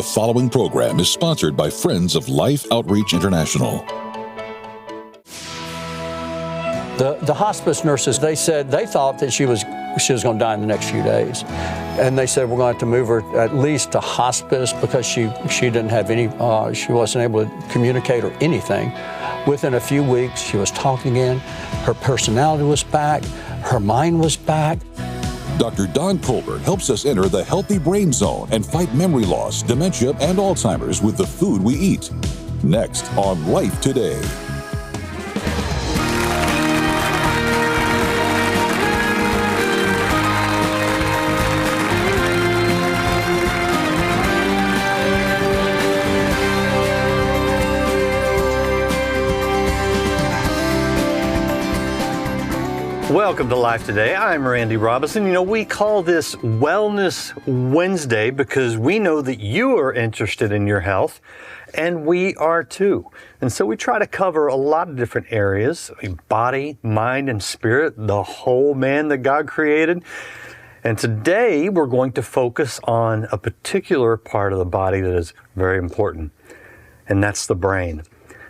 following program is sponsored by Friends of Life Outreach International. The hospice nurses, they said they thought that she was going to die in the next few days. And they said, we're going to have to move her at least to hospice because she didn't have any, she wasn't able to communicate or anything. Within a few weeks, she was talking again. Her personality was back. Her mind was back. Dr. Don Colbert helps us enter the healthy brain zone and fight memory loss, dementia, and Alzheimer's with the food we eat. Next on Life Today. Welcome to Life Today. I'm Randy Robinson. You know, we call this Wellness Wednesday because we know that you are interested in your health, and we are too. And so we try to cover a lot of different areas: body, mind, and spirit, the whole man that God created. And today we're going to focus on a particular part of the body that is very important, and that's the brain.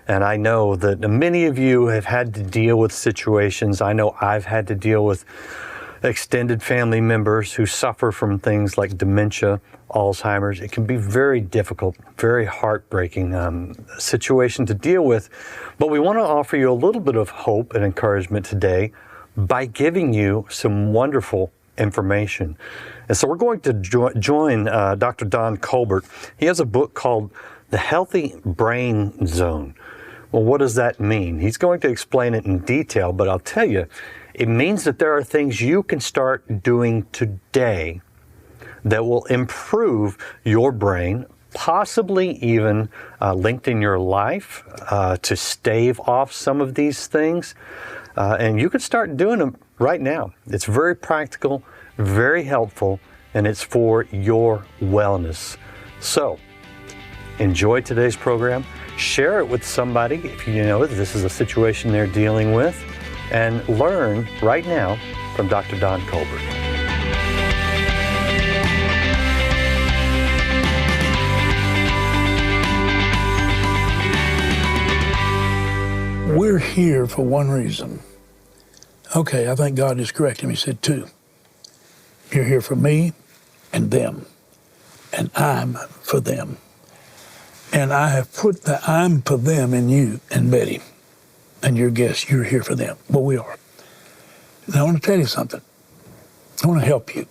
And I know that many of you have had to deal with situations. I know I've had to deal with extended family members who suffer from things like dementia, Alzheimer's. It can be very difficult, very heartbreaking situation to deal with. But we want to offer you a little bit of hope and encouragement today by giving you some wonderful information. And so we're going to join Dr. Don Colbert. He has a book called The Healthy Brain Zone. Well, what does that mean? He's going to explain it in detail, but I'll tell you, it means that there are things you can start doing today that will improve your brain, possibly even linked in your life to stave off some of these things. And you can start doing them right now. It's very practical, very helpful, and it's for your wellness. So, enjoy today's program. Share it with somebody if you know this is a situation they're dealing with, and learn right now from Dr. Don Colbert. We're here for one reason. Okay, I think God is correcting me. He said two. You're here for me and them, and I'm for them. And I have put the I'm for them in you and Betty and your guests. You're here for them. Well, we are. Now, I want to tell you something. I want to help you.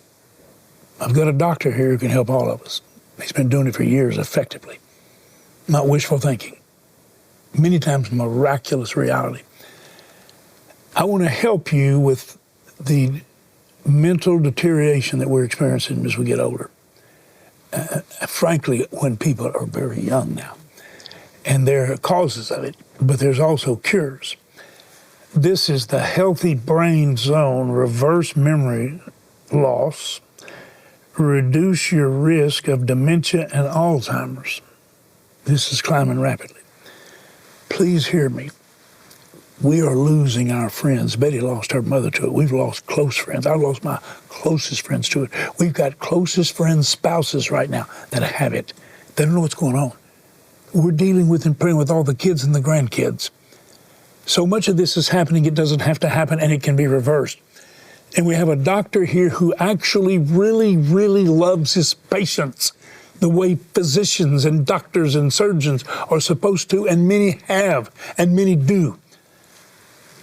I've got a doctor here who can help all of us. He's been doing it for years effectively. Not wishful thinking. Many times miraculous reality. I want to help you with the mental deterioration that we're experiencing as we get older. Frankly, when people are very young now. And there are causes of it, but there's also cures. This is the Healthy Brain Zone, reverse memory loss, reduce your risk of dementia and Alzheimer's. This is climbing rapidly. Please hear me. We are losing our friends. Betty lost her mother to it. We've lost close friends. I've lost my closest friends to it. We've got closest friends' spouses right now that have it. They don't know what's going on. We're dealing with and praying with all the kids and the grandkids. So much of this is happening, it doesn't have to happen, and it can be reversed. And we have a doctor here who actually really, really loves his patients the way physicians and doctors and surgeons are supposed to, and many have, and many do.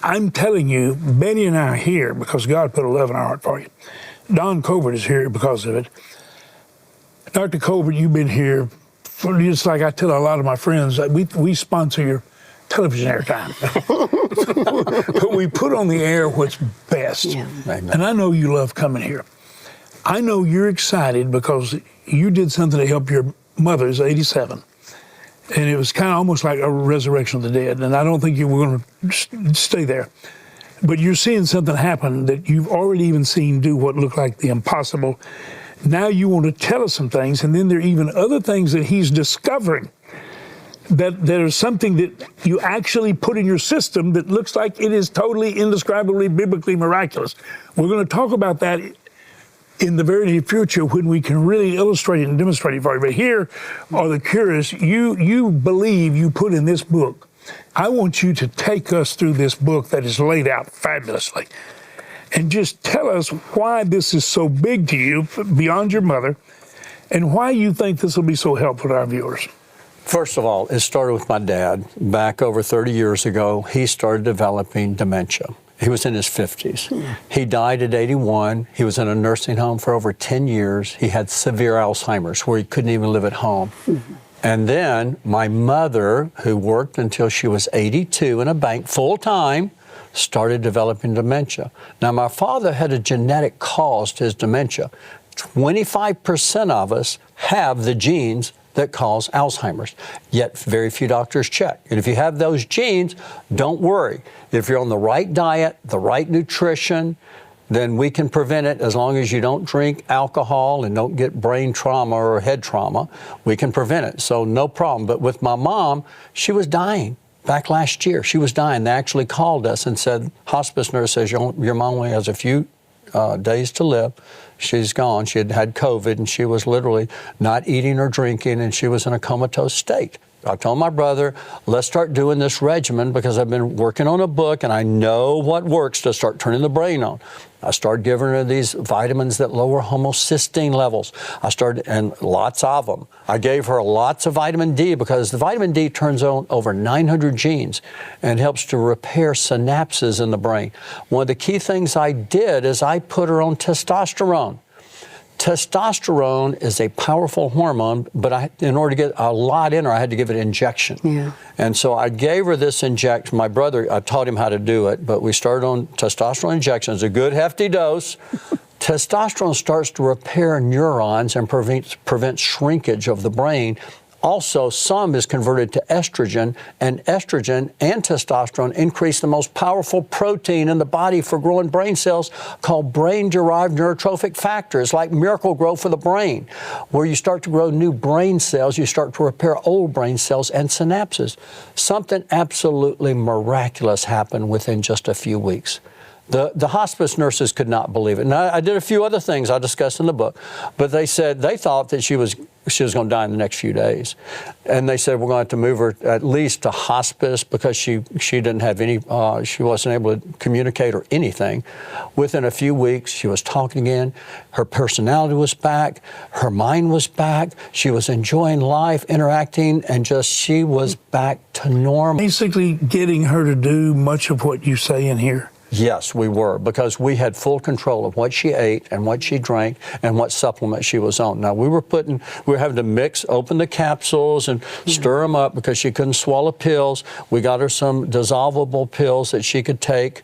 I'm telling you, Betty and I are here because God put a love in our heart for you. Don Colbert is here because of it. Dr. Colbert, you've been here for, just like I tell a lot of my friends, we sponsor your television airtime. But we put on the air what's best. Yeah. And I know you love coming here. I know you're excited because you did something to help your mother, who's 87. And it was kind of almost like a resurrection of the dead. And I don't think you were going to stay there. But you're seeing something happen that you've already even seen do what looked like the impossible. Now you want to tell us some things, and then there are even other things that he's discovering that there's something that you actually put in your system that looks like it is totally indescribably, biblically miraculous. We're going to talk about that in the very near future when we can really illustrate it and demonstrate it for you. But here are the cures you believe you put in this book. I want you to take us through this book that is laid out fabulously and just tell us why this is so big to you beyond your mother and why you think this will be so helpful to our viewers. First of all, it started with my dad. Back over 30 years ago, he started developing dementia. He was in his 50s. He died at 81. He was in a nursing home for over 10 years. He had severe Alzheimer's where he couldn't even live at home. And then my mother, who worked until she was 82 in a bank full-time, started developing dementia. Now, my father had a genetic cause to his dementia. 25% of us have the genes that cause Alzheimer's, yet very few doctors check. And if you have those genes, don't worry. If you're on the right diet, the right nutrition, then we can prevent it as long as you don't drink alcohol and don't get brain trauma or head trauma. We can prevent it, so no problem. But with my mom, she was dying. Back last year, she was dying. They actually called us and said, hospice nurse says your mom only has a few days to live. She's gone. She had COVID, and she was literally not eating or drinking, and she was in a comatose state. I told my brother, let's start doing this regimen because I've been working on a book, and I know what works to start turning the brain on. I started giving her these vitamins that lower homocysteine levels. And lots of them. I gave her lots of vitamin D because the vitamin D turns on over 900 genes and helps to repair synapses in the brain. One of the key things I did is I put her on testosterone. Testosterone is a powerful hormone, but in order to get a lot in her, I had to give it an injection. Yeah. And so I gave her this injection. My brother, I taught him how to do it, but we started on testosterone injections, a good hefty dose. Testosterone starts to repair neurons and prevents shrinkage of the brain. Also, some is converted to estrogen, and estrogen and testosterone increase the most powerful protein in the body for growing brain cells called brain-derived neurotrophic factors, like Miracle-Gro for the brain. Where you start to grow new brain cells, you start to repair old brain cells and synapses. Something absolutely miraculous happened within just a few weeks. The hospice nurses could not believe it. Now, I did a few other things I discussed in the book, but they said they thought that she was going to die in the next few days. And they said, we're going to have to move her at least to hospice because she didn't have any, she wasn't able to communicate or anything. Within a few weeks, she was talking again. Her personality was back. Her mind was back. She was enjoying life, interacting, and she was back to normal. Basically getting her to do much of what you say in here. Yes, we were, because we had full control of what she ate and what she drank and what supplement she was on. Now, we were having to open the capsules and stir them up because she couldn't swallow pills. We got her some dissolvable pills that she could take.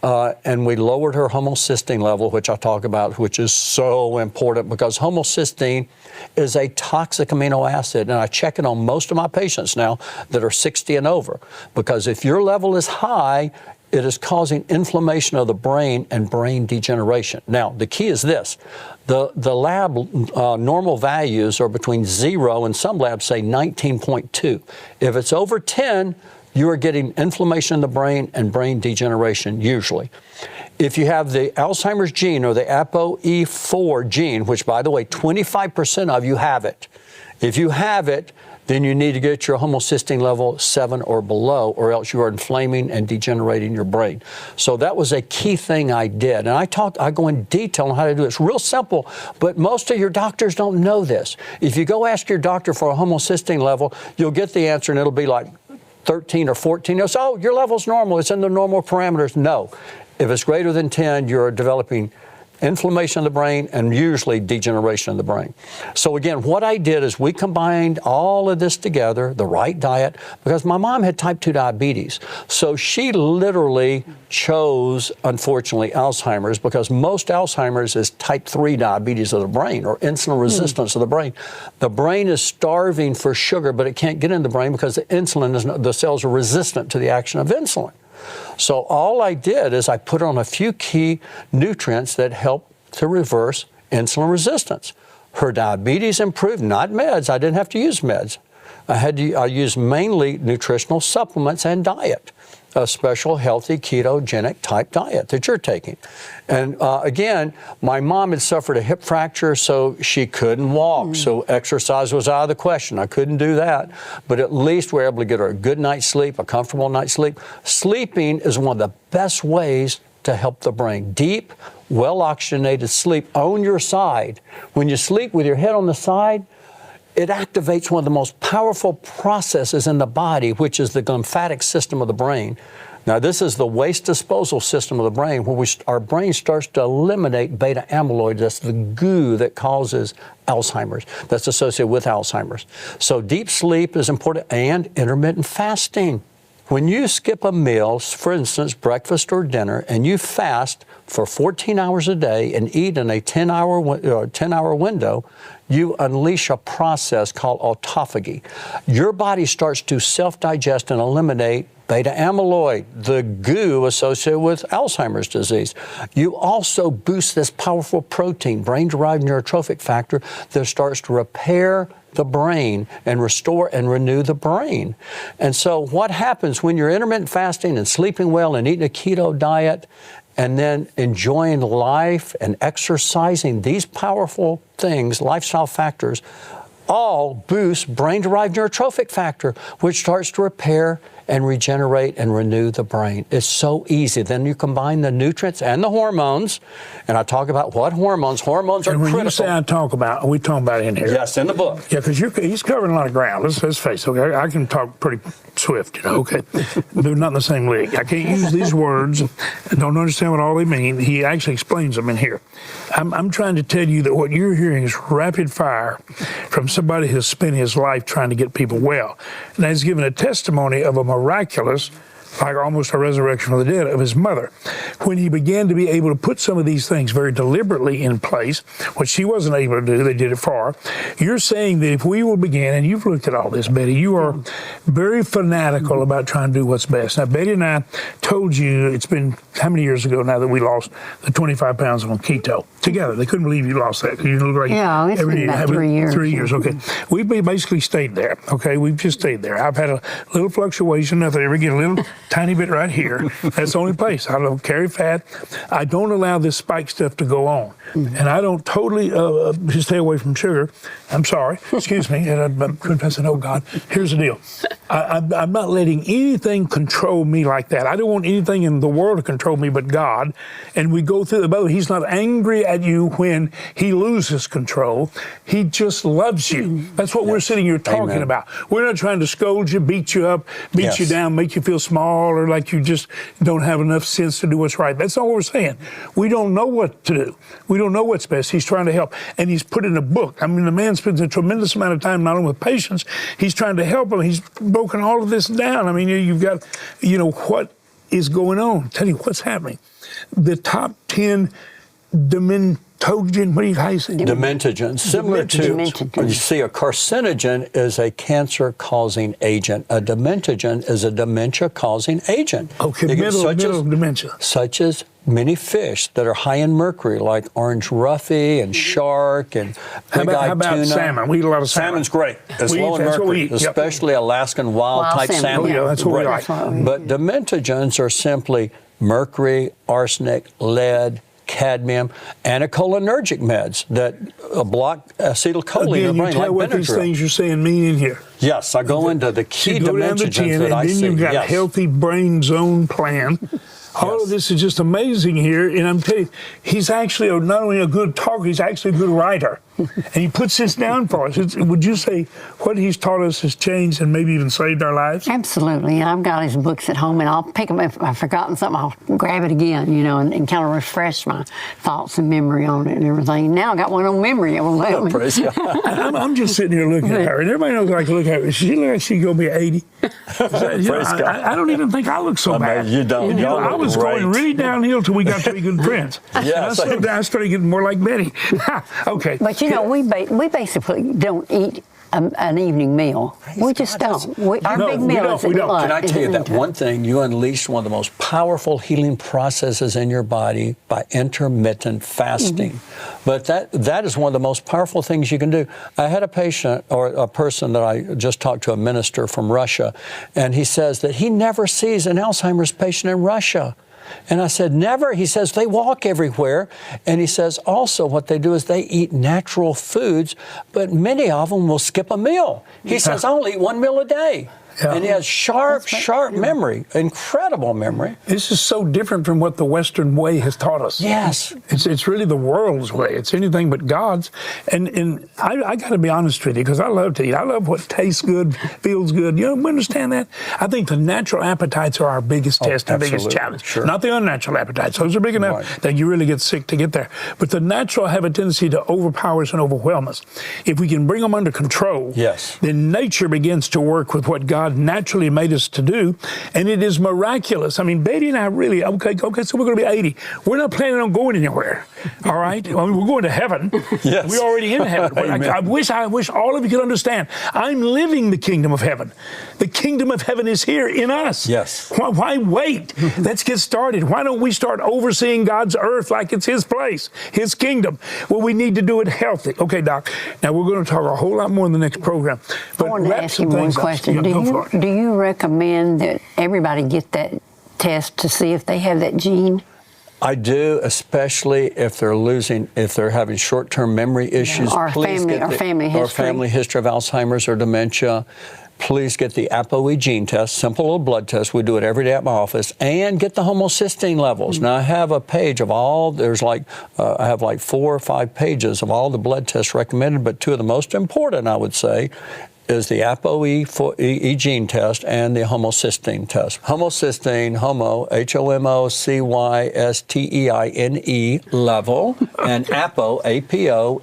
And we lowered her homocysteine level, which I talk about, which is so important because homocysteine is a toxic amino acid. And I check it on most of my patients now that are 60 and over, because if your level is high, it is causing inflammation of the brain and brain degeneration. Now, the key is this. The lab normal values are between 0 and some labs say 19.2. If it's over 10, you are getting inflammation in the brain and brain degeneration, usually. If you have the Alzheimer's gene or the ApoE4 gene, which, by the way, 25% of you have it. If you have it, then you need to get your homocysteine level 7 or below, or else you are inflaming and degenerating your brain. So that was a key thing I did. And I go in detail on how to do it. It's real simple, but most of your doctors don't know this. If you go ask your doctor for a homocysteine level, you'll get the answer and it'll be like 13 or 14. They'll say, oh, your level's normal. It's in the normal parameters. No. If it's greater than 10, you're developing inflammation of the brain and usually degeneration of the brain. So again, what I did is we combined all of this together, the right diet, because my mom had type 2 diabetes. So she literally chose, unfortunately, Alzheimer's, because most Alzheimer's is type 3 diabetes of the brain or insulin resistance of the brain. The brain is starving for sugar, but it can't get in the brain because the cells are resistant to the action of insulin. So all I did is I put on a few key nutrients that help to reverse insulin resistance. Her diabetes improved, not meds. I didn't have to use meds. I used mainly nutritional supplements and diet, a special healthy ketogenic type diet that you're taking. And again, my mom had suffered a hip fracture, so she couldn't walk. So exercise was out of the question. I couldn't do that. But at least we're able to get her a good night's sleep, a comfortable night's sleep. Sleeping is one of the best ways to help the brain. Deep, well-oxygenated sleep on your side. When you sleep with your head on the side, it activates one of the most powerful processes in the body, which is the lymphatic system of the brain. Now, this is the waste disposal system of the brain, where our brain starts to eliminate beta amyloid. That's the goo that causes Alzheimer's, that's associated with Alzheimer's. So deep sleep is important, and intermittent fasting. When you skip a meal, for instance, breakfast or dinner, and you fast for 14 hours a day and eat in a 10-hour window, you unleash a process called autophagy. Your body starts to self-digest and eliminate beta amyloid, the goo associated with Alzheimer's disease. You also boost this powerful protein, brain-derived neurotrophic factor, that starts to repair the brain and restore and renew the brain. And so what happens when you're intermittent fasting and sleeping well and eating a keto diet and then enjoying life and exercising, these powerful things, lifestyle factors, all boost brain-derived neurotrophic factor, which starts to repair and regenerate and renew the brain. It's so easy. Then you combine the nutrients and the hormones, and I talk about what hormones. Hormones are critical. When you say we talking about it in here. Yes, in the book. Yeah, because he's covering a lot of ground. Let's face it. Okay, I can talk pretty swift, okay? They're not in the same league. I can't use these words and don't understand what all they mean. He actually explains them in here. I'm trying to tell you that what you're hearing is rapid fire from somebody who's spent his life trying to get people well. And he's given a testimony of a miraculous, like almost a resurrection from the dead, of his mother. When he began to be able to put some of these things very deliberately in place, what she wasn't able to do, they did it for her. You're saying that if we will begin, and you've looked at all this, Betty, you are very fanatical about trying to do what's best. Now, Betty and I told you, it's been how many years ago now that we lost the 25 pounds on keto together. They couldn't believe you lost that. You look like it's been about 3 years. 3 years, okay. We've basically stayed there, okay? We've just stayed there. I've had a little fluctuation, nothing, ever get a little tiny bit right here. That's the only place. I don't carry fat. I don't allow this spike stuff to go on. And I don't totally stay away from sugar. I'm sorry. Excuse me. And I'm confessing, oh, God, here's the deal. I'm not letting anything control me like that. I don't want anything in the world to control me but God. And we go through the Bible. He's not angry at you when he loses control. He just loves you. That's what we're sitting here talking about. We're not trying to scold you, beat you up, beat you down, make you feel small, or like you just don't have enough sense to do what's right. That's not what we're saying. We don't know what to do. We don't know what's best. He's trying to help. And he's put in a book. I mean, the man spends a tremendous amount of time not only with patients, he's trying to help them. He's broken all of this down. I mean, you've got, what is going on. Tell you what's happening. The top 10 Dementogens, similar to, you see, a carcinogen is a cancer-causing agent. A dementogen is a dementia-causing agent. Okay, middle dementia. Such as many fish that are high in mercury, like orange roughy and shark and big-eyed tuna. How about salmon? We eat a lot of salmon. Salmon's great. It's low in mercury, especially Alaskan wild-type salmon. Oh, yeah, that's what we like. But dementogens are simply mercury, arsenic, lead, cadmium, anticholinergic meds that block acetylcholine in the brain, like what these things you're saying mean in here. Yes, I go into the key dementogens that I see. And then you've got a healthy brain zone plan. All of this is just amazing here, and I'm telling you, he's actually not only a good talker, he's actually a good writer. And he puts this down for us. Would you say what he's taught us has changed and maybe even saved our lives? Absolutely. I've got his books at home, and I'll pick them if I've forgotten something. I'll grab it again, and kind of refresh my thoughts and memory on it and everything. Now I got one on memory. Praise God. I'm just sitting here looking at her, and everybody knows I can look at her. She looks like she's going to be 80. I don't even think I look so bad. You don't. I was going really downhill till we got to be good friends. Yes. I started getting more like Betty. Okay. But we basically don't eat an evening meal. We just don't. Our big meal is at lunch. Can I tell you that one thing? You unleashed one of the most powerful healing processes in your body by intermittent fasting. But that is one of the most powerful things you can do. I had a patient or a person that I just talked to, a minister from Russia, and he says that he never sees an Alzheimer's patient in Russia. And I said, never. He says, they walk everywhere. And he says, also what they do is they eat natural foods, but many of them will skip a meal. He says, I'll eat one meal a day. Yeah. And he has sharp memory, incredible memory. This is so different from what the Western way has taught us. Yes. It's really the world's way. It's anything but God's. And I got to be honest with you, because I love to eat. I love what tastes good, feels good. You know, understand that? I think the natural appetites are our biggest test, our biggest challenge. Sure. Not the unnatural appetites. Those are big enough that you really get sick to get there. But the natural have a tendency to overpower us and overwhelm us. If we can bring them under control, then nature begins to work with what God naturally made us to do, and it is miraculous. I mean, Betty and I really, okay, so we're going to be 80. We're not planning on going anywhere, all right? I mean, we're going to heaven. Yes. We're already in heaven. I wish all of you could understand. I'm living the kingdom of heaven. The kingdom of heaven is here in us. Yes. Why wait? Let's get started. Why don't we start overseeing God's earth like it's His place, His kingdom? Well, we need to do it healthy. Okay, Doc. Now, we're going to talk a whole lot more in the next program. But I want to ask you one question. Do you recommend that everybody get that test to see if they have that gene? I do, especially if they're having short-term memory issues. Or family history of Alzheimer's or dementia. Please get the ApoE gene test, simple little blood test. We do it every day at my office, and get the homocysteine levels. Now I have a page of all. I have like 4 or 5 pages of all the blood tests recommended, but 2 of the most important, I would say, is the ApoE gene test and the homocysteine test. Homocysteine, HOMOCYSTEINE level, and APO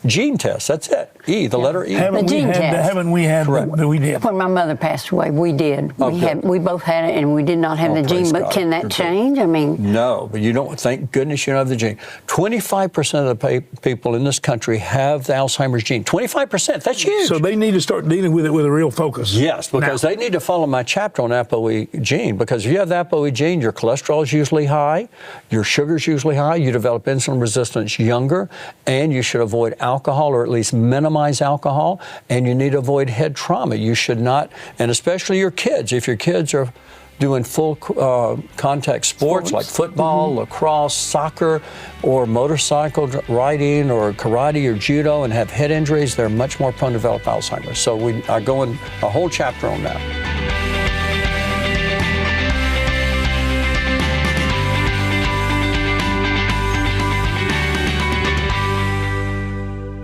gene test. That's it. The letter E. Haven't we had? We did. When my mother passed away, we did. Okay. We both had it, and we did not have the gene. But can that change? I mean, no. But you don't. Thank goodness you don't have the gene. 25% of the people in this country have the Alzheimer's gene. 25%. That's huge. So they need to start dealing with it with a real focus. Yes, because they need to follow my chapter on ApoE gene. Because if you have the ApoE gene, your cholesterol is usually high, your sugar is usually high. You develop insulin resistance younger, and you should avoid alcohol, or at least minimize alcohol, and you need to avoid head trauma. You should not, and especially your kids. If your kids are doing full contact sports like football, lacrosse, soccer, or motorcycle riding, or karate or judo, and have head injuries, they're much more prone to develop Alzheimer's. So I go in a whole chapter on that.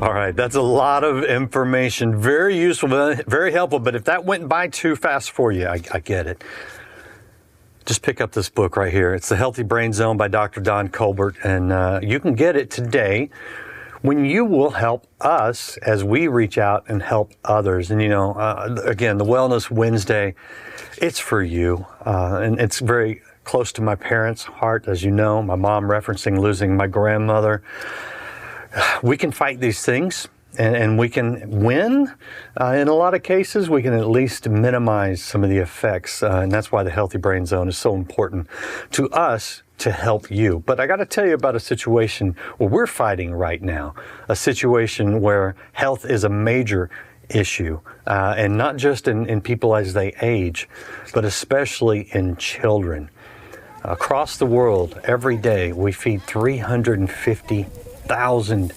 All right, that's a lot of information. Very useful, very helpful, but if that went by too fast for you, I get it. Just pick up this book right here. It's The Healthy Brain Zone by Dr. Don Colbert, and you can get it today when you will help us as we reach out and help others. And, again, the Wellness Wednesday, it's for you, and it's very close to my parents' heart, as you know, my mom referencing losing my grandmother. We can fight these things, and we can win. In a lot of cases, we can at least minimize some of the effects, and that's why the Healthy Brain Zone is so important to us to help you. But I got to tell you about a situation where we're fighting right now, a situation where health is a major issue, and not just in people as they age, but especially in children. Across the world, every day, we feed 350,000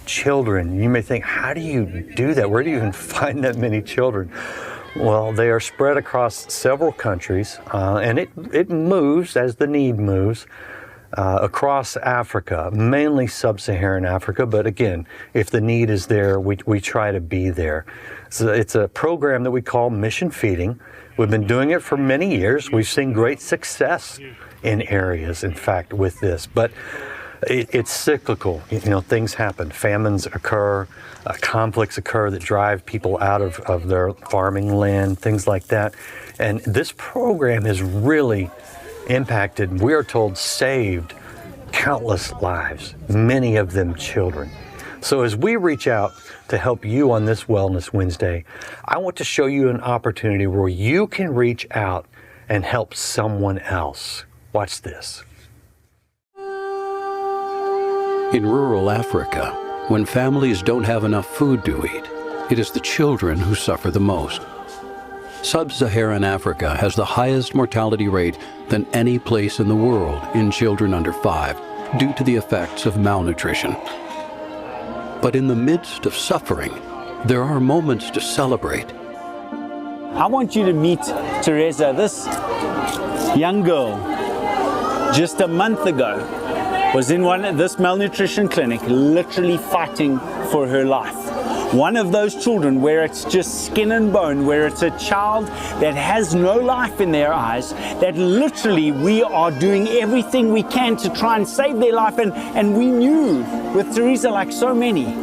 children. You may think, how do you do that? Where do you even find that many children? Well, they are spread across several countries, and it moves as the need moves across Africa, mainly sub-Saharan Africa. But again, if the need is there, we try to be there. So it's a program that we call Mission Feeding. We've been doing it for many years. We've seen great success in areas, in fact, with this. But it's cyclical. Things happen. Famines occur, conflicts occur that drive people out of their farming land, things like that. And this program has really impacted, we are told, saved countless lives, many of them children. So as we reach out to help you on this Wellness Wednesday, I want to show you an opportunity where you can reach out and help someone else. Watch this. In rural Africa, when families don't have enough food to eat, it is the children who suffer the most. Sub-Saharan Africa has the highest mortality rate than any place in the world in children under 5 due to the effects of malnutrition. But in the midst of suffering, there are moments to celebrate. I want you to meet Teresa, this young girl, just a month ago, was in this malnutrition clinic, literally fighting for her life. One of those children where it's just skin and bone, where it's a child that has no life in their eyes, that literally we are doing everything we can to try and save their life. And we knew with Teresa, like so many,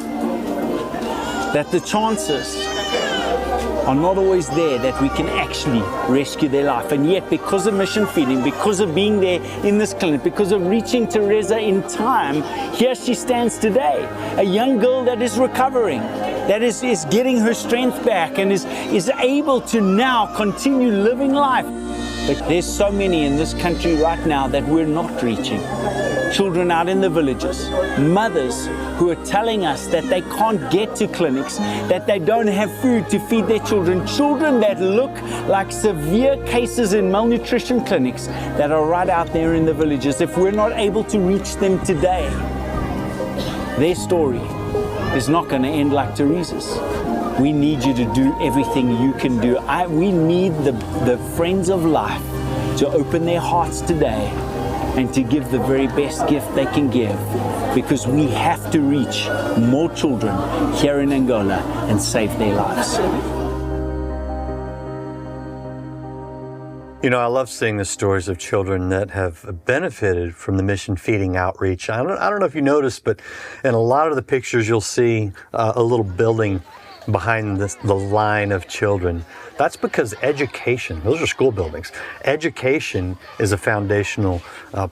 that the chances are not always there that we can actually rescue their life. And yet, because of mission feeding, because of being there in this clinic, because of reaching Teresa in time, here she stands today, a young girl that is recovering, that is getting her strength back and is able to now continue living life. But there's so many in this country right now that we're not reaching. Children out in the villages, mothers who are telling us that they can't get to clinics, that they don't have food to feed their children, children that look like severe cases in malnutrition clinics that are right out there in the villages. If we're not able to reach them today, their story is not going to end like Teresa's. We need you to do everything you can do. We need the friends of life to open their hearts today and to give the very best gift they can give, because we have to reach more children here in Angola and save their lives. You know, I love seeing the stories of children that have benefited from the mission feeding outreach. I don't know if you noticed, but in a lot of the pictures you'll see a little building behind the line of children. That's because education, those are school buildings. Education is a foundational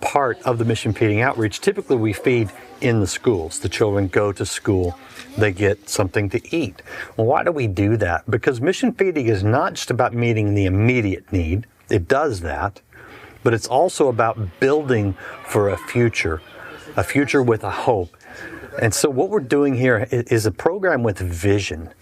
part of the mission feeding outreach. Typically we feed in the schools. The children go to school, they get something to eat. Well, why do we do that? Because mission feeding is not just about meeting the immediate need. It does that, but it's also about building for a future with a hope. And so what we're doing here is a program with vision.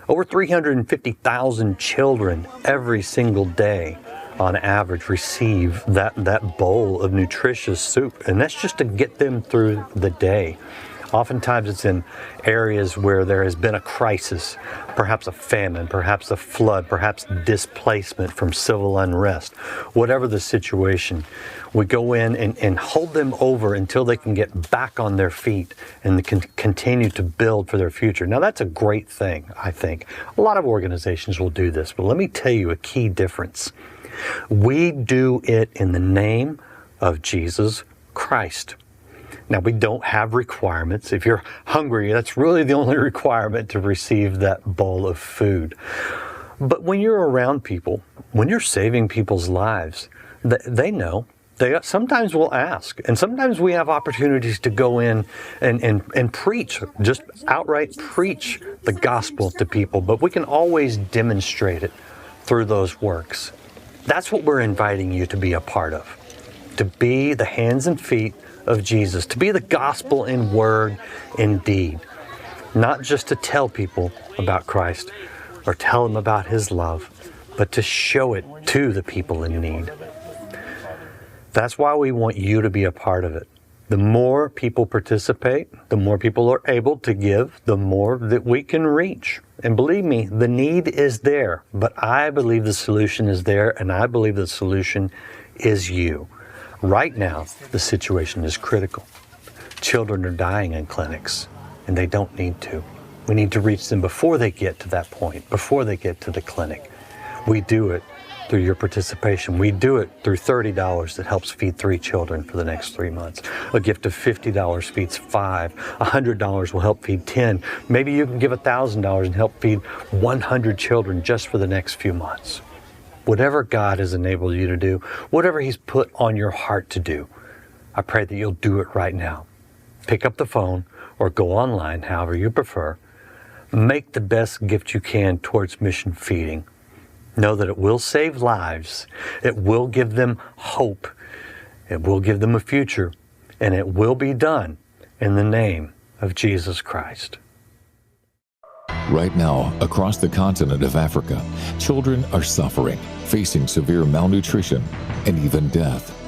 Over 350,000 children every single day on average receive that bowl of nutritious soup, and that's just to get them through the day. Oftentimes it's in areas where there has been a crisis, perhaps a famine, perhaps a flood, perhaps displacement from civil unrest. Whatever the situation, we go in and hold them over until they can get back on their feet and can continue to build for their future. Now that's a great thing, I think. A lot of organizations will do this, but let me tell you a key difference. We do it in the name of Jesus Christ. Now, we don't have requirements. If you're hungry, that's really the only requirement to receive that bowl of food. But when you're around people, when you're saving people's lives, they know. They sometimes will ask, and sometimes we have opportunities to go in and preach, just outright preach the gospel to people, but we can always demonstrate it through those works. That's what we're inviting you to be a part of, to be the hands and feet of Jesus, to be the gospel in word and deed, not just to tell people about Christ or tell them about His love, but to show it to the people in need. That's why we want you to be a part of it. The more people participate, the more people are able to give, the more that we can reach. And believe me, the need is there, but I believe the solution is there, and I believe the solution is you. Right now, the situation is critical. Children are dying in clinics, and they don't need to. We need to reach them before they get to that point, before they get to the clinic. We do it through your participation. We do it through $30 that helps feed 3 children for the next 3 months. A gift of $50 feeds 5. $100 will help feed 10. Maybe you can give $1,000 and help feed 100 children just for the next few months. Whatever God has enabled you to do, whatever He's put on your heart to do, I pray that you'll do it right now. Pick up the phone or go online, however you prefer. Make the best gift you can towards mission feeding. Know that it will save lives. It will give them hope. It will give them a future. And it will be done in the name of Jesus Christ. Right now, across the continent of Africa, children are suffering, facing severe malnutrition and even death.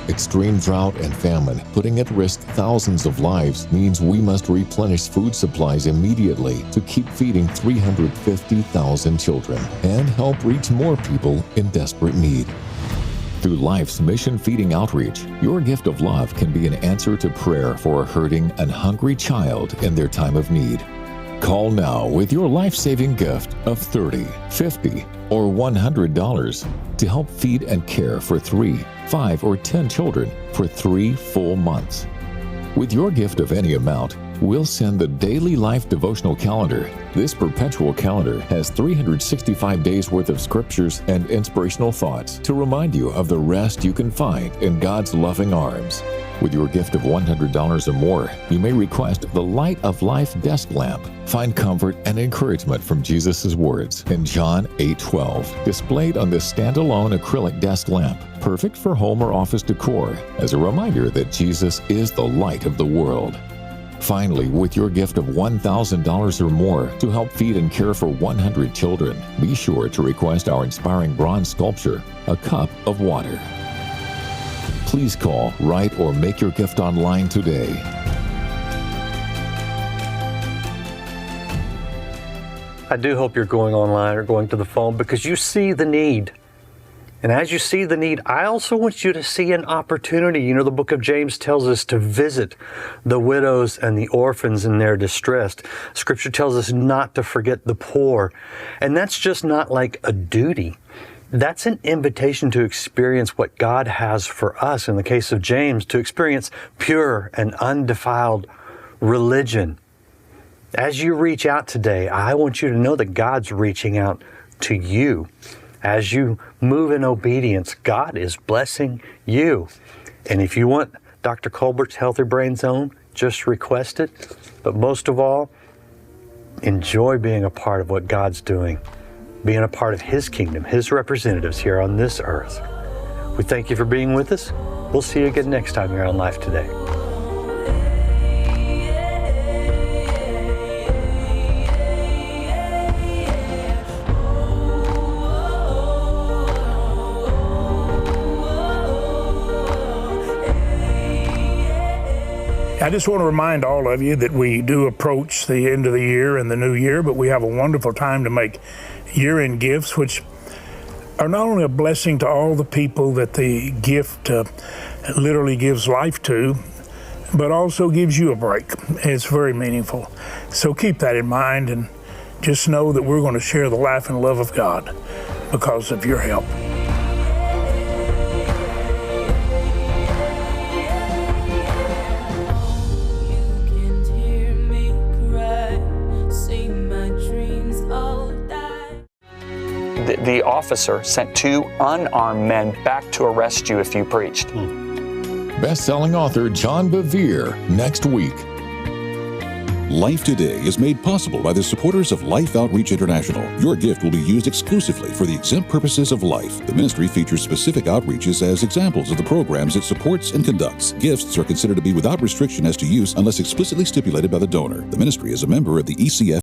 Extreme drought and famine, putting at risk thousands of lives, means we must replenish food supplies immediately to keep feeding 350,000 children and help reach more people in desperate need. Through Life's Mission Feeding Outreach, your gift of love can be an answer to prayer for a hurting and hungry child in their time of need. Call now with your life-saving gift of $30, $50, or $100 to help feed and care for 3, 5, or 10 children for 3 full months. With your gift of any amount, we'll send the Daily Life Devotional Calendar. This perpetual calendar has 365 days worth of scriptures and inspirational thoughts to remind you of the rest you can find in God's loving arms. With your gift of $100 or more, you may request the Light of Life desk lamp. Find comfort and encouragement from Jesus' words in John 8:12, displayed on this standalone acrylic desk lamp, perfect for home or office decor, as a reminder that Jesus is the light of the world. Finally, with your gift of $1,000 or more to help feed and care for 100 children, be sure to request our inspiring bronze sculpture, A Cup of Water. Please call, write, or make your gift online today. I do hope you're going online or going to the phone because you see the need. And as you see the need, I also want you to see an opportunity. You know, the book of James tells us to visit the widows and the orphans in their distress. Scripture tells us not to forget the poor. And that's just not like a duty. That's an invitation to experience what God has for us, in the case of James, to experience pure and undefiled religion. As you reach out today, I want you to know that God's reaching out to you. As you move in obedience, God is blessing you. And if you want Dr. Colbert's Healthy Brain Zone, just request it. But most of all, enjoy being a part of what God's doing, being a part of His kingdom, His representatives here on this earth. We thank you for being with us. We'll see you again next time here on Life Today. I just want to remind all of you that we do approach the end of the year and the new year, but we have a wonderful time to make year-end gifts, which are not only a blessing to all the people that the gift literally gives life to, but also gives you a break. It's very meaningful. So keep that in mind and just know that we're going to share the life and love of God because of your help. The officer sent 2 unarmed men back to arrest you if you preached. Best-selling author John Bevere, next week. Life Today is made possible by the supporters of Life Outreach International. Your gift will be used exclusively for the exempt purposes of life. The ministry features specific outreaches as examples of the programs it supports and conducts. Gifts are considered to be without restriction as to use unless explicitly stipulated by the donor. The ministry is a member of the ECF